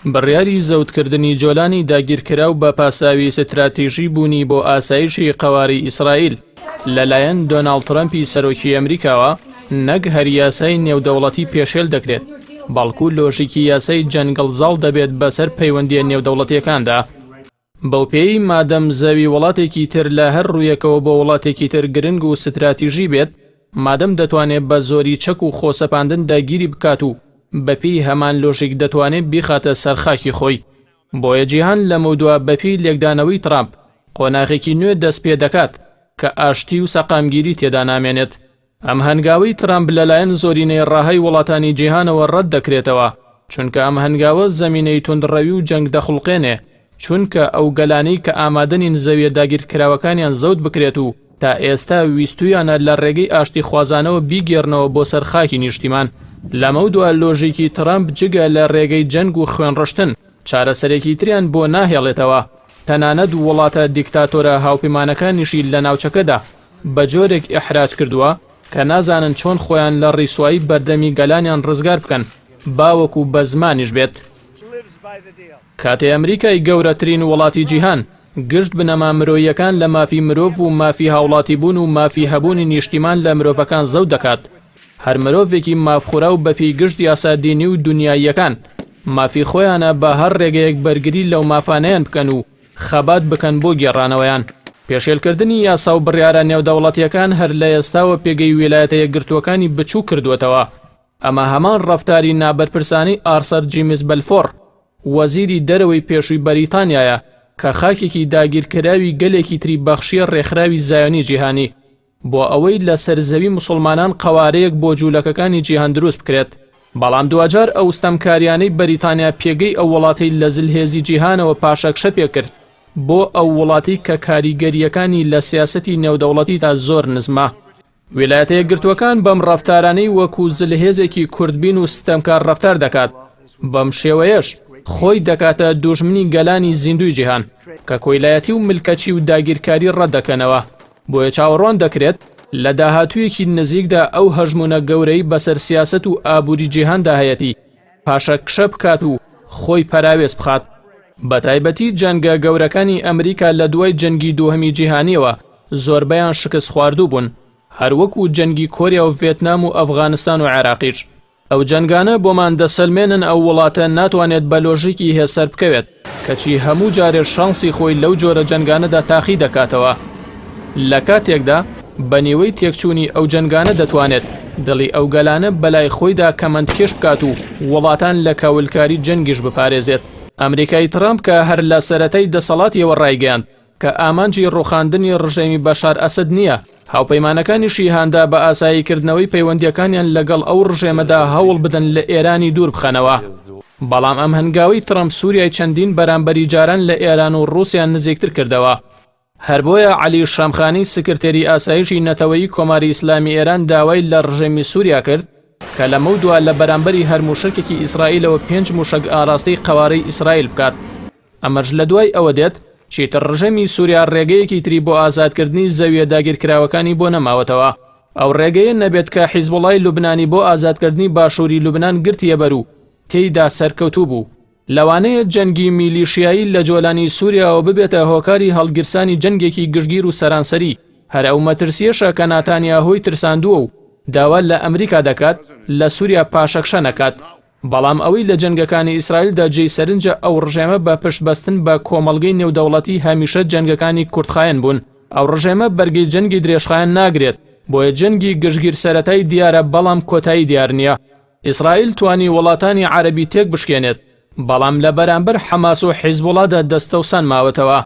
بڕیاری زەوتکردنی جۆلانی داگیرکراو بە پاساوی ستراتیژی بوونی بۆ ئاسایشی قەواری ئیسرائیل لەلایەن دۆناڵد ترەمپی سەرۆکی ئەمریکاوە نەک هەر یاسای نێودەوڵەتی پێشێل دەکرێت بەڵکو لۆژیکی یاسای جەنگەڵزاڵ دەبێت بەسەر پەیوەندیە نێودەوڵەتیەکاندا. بەوپێی مادەم زەوی وڵاتێکی تر لە هەر ڕوویەکەوە بۆ وڵاتێکی تر گرنگ و ستراتیژی بێت، مادەم دەتوانێت بە زۆری چەک و خۆسەپاندن داگیری بکات و بەپی هەمان لۆژیک دەتوانێت بیخاتە سەرخاکی خۆی. بۆیە جیهان لە مەودووە بەپی لێکدانەوەی ترامپ قۆناغێکی نوێ دەست پێ دەکات کە ئاشتی و سەقامگیری تێدا نامێنێت. ئەم هەنگاوەی ترامپ لەلایەن زۆرینەی ڕاهەی وڵاتانی جیهانەوە ڕەت دەکرێتەوە، چونکە ئەم هەنگاوە زەمینەی توندڕەوی و جەنگ دەخڵقێنێ، چونکە ئەو گەلانەی کە ئامادەنین زەویە داگیرکراوەکانیان زەوت بکرێت و تا ئێستا ویستویانە لە ڕێگەی ئاشتی خوازانەوە بیگێڕنەوە بۆ سەر خاکی نیشتیمان. لەمەودووە لۆژیکی ترامپ جگە لە ڕێگەی جەنگ و خوێنڕشتن چارەسەرێکی تریان بۆ ناهێڵێتەوە. تەنانەت وڵاتە دیکتاتۆرە هاوپەیمانەکانیشی لە ناوچەکەدا بە جۆرێک ئیحراج کردووە کە نازانن چۆن خۆیان لە ڕیسایی بەردەمی گەلانیان ڕزگار بکەن باوەکو بە زمانیش بێت. کاتێ ئەمریکای گەورەترین وڵاتی جیهان گشت بنەما مرۆییەکان لە مافی مرۆڤ و مافی هاوڵاتی بوون و مافی هەبوونی نیشتیمان لە مرۆڤەکان زەوت دەکات، هەر مرۆڤێکی مافخورا و بەپی گشت یاسادینی و دنیاییەکان مافی خۆیانە بە هەر ڕێگەیەک بەرگری لەو مافانەیان بکەن و خەبات بکەن بۆ گێڕانەوەیان. پێشێلکردنی یاسا و بڕیارە نێودەوڵەتیەکان هەر لە ئێستاوە پێگەی ویلایەتە یەکگرتووەکانی بچوو کردوێتەوە. ئەمە هەمان ڕەفتاری نابەرپرسانی ئارسەر جیمس بەلفۆر، وەزیری دەرەوەی پێشووی بەریتانیایە کە خاکێکی داگیرکراوی گەلێکی تری بەخشیە ڕێکخراوی زایۆنی جیهانی بۆ ئەوەی لە سەرزەوی مسلمانان قەوارەیەک بۆ جوولەکەکانی جیهان دروست بکرێت. بەڵام دوجار ئەو ستەمکاریانەی بەریتانیا پێگەی ئەو وڵاتی لە زلهێزی جیهانەوە پاشەکشە پێکرد بۆ ئەو وڵاتی کە کاریگەریەکانی لە سیاسەتی نێودەوڵەتیدا زۆر نزمە. ویلایەتە یەکگرتووەکان بەم ڕەفتارانەی وەکو زلهێزێکی کوردبین و ستەمکار ڕەفتار دەکات، بەم شێوەیەش خۆی دەکاتە دوژمنی گەلانی زیندوی جیهان کە کۆیلایەتی و ملکەچی و داگیرکاری ڕەدەکەنەوە. بۆیە چاوەڕوان دەکرێت لە داهاتوویەکی نزیکدا ئەو هەژمونە گەورەی بەسەر سیاسەت و ئابووری جیهاندا هەیەتی پاشە کشە بکات و خۆی پەراوێز بخات. بەتایبەتی جەنگە گەورەکانی ئەمریکا لە دوای جەنگی دووهەمی جیهانیەوە زۆربەیان شکست خواردوو بوون، هەروەکو جەنگی کۆریا و ڤێتنام و ئەفغانستان و عێراقیش. ئەو جەنگانە بۆمان دەسەلمێنن ئەو وڵاتە ناتوانێت بە لۆژیکی هێسەر بکەوێت، کەچی هەموو جارێ شانسی خۆی لەو جۆرە جەنگانەدا تاقی دەکاتەوە. لە کاتێکدا بە نیوەی تێکچوونی ئەو جەنگانە دەتوانێت دڵی ئەو گەلانە بەلای خۆیدا کەمەندکێش بکات و وڵاتان لە کاولکاری جەنگیش بپارێزێت. ئەمریکای ترامپ کە هەر لە سەرەتای دەسەڵاتیەوە ڕایگەیاند کە ئامانجی ڕوخاندنی ڕژێمی بەشار ئەسەد نییە، هاوپەیمانەکانیشی هاندا بە ئاساییکردنەوەی پەیوەندیەکانیان لەگەڵ ئەو ڕژێمەدا هەوڵ بدەن لە ئێرانی دوور بخەنەوە. بەڵام ئەم هەنگاوی ترامپ سووریای چەندین بەرامبەری جاران لە ئێران و ڕووسیا نزیکتر کردەوە. هەر بۆیە عەلی شامخانی سکرتێری ئاسایشی نەتەوەیی کۆماری ئیسلامی ئێران داوای لە ڕژێمی سووریا کرد کە لە مەودووە لە بەرامبەری هەر موشکێکی ئیسرائیلەوە 5 موشک ئاراستەی قەوارەی ئیسرائیل بکات. ئەمەش لە دوای ئەوە دێت چیتر ڕژێمی سووریا ڕێگەیەکی تری بۆ ئازادکردنی زەویە داگیرکراوەکانی بۆ نەماوەتەوە. ئەو ڕێگەیە نەبێت کە حیزبوڵای لوبنانی بۆ ئازادکردنی باشووری لوبنان گرتیە بەر و تێیدا سەرکەوتوو بوو. لەوانەیە جەنگی میلیشیایی لە جۆلانی سووریاوە ببێتە هۆکاری هەڵگرسانی جەنگێکی گشتگیر و سەرانسەری. هەر ئەو مەترسیەشە کە ناتانیاهۆی ترساندووە و داوا لە ئەمریکا دەکات لە سووریا پاشەکشە نەکات. بەڵام ئەوەی لە جەنگەکانی ئیسرائیلدا جێی سەرنجە ئەو ڕژێمە بە پشتبەستن بە کۆمەڵگەی نێودەوڵەتی هەمیشە جەنگەکانی کوردخایەن بوون. ئەو ڕژێمە بەرگەی جەنگی درێژخایەن ناگرێت، بۆیە جەنگی گشتگیر سەرەتایی دیارە بەڵام کۆتایی دیار نییە. ئیسرائیل توانی وڵاتانی عەرەبی تێک بشکێنێت، بەڵام لە بەرامبەر حەماس و حیزبوڵادا دەستەوسان ماوەتەوە.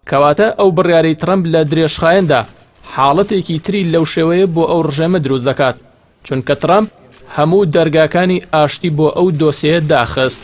کەواتە ئەو بڕیاری ترامپ لە درێژخایەندا حاڵەتێکی تری لەو شێوەیە بۆ ئەو ڕژێمە دروست دەکات، چونکە ترامپ هەموو دەرگاکانی ئاشتی بۆ ئەو دۆسیە داخست.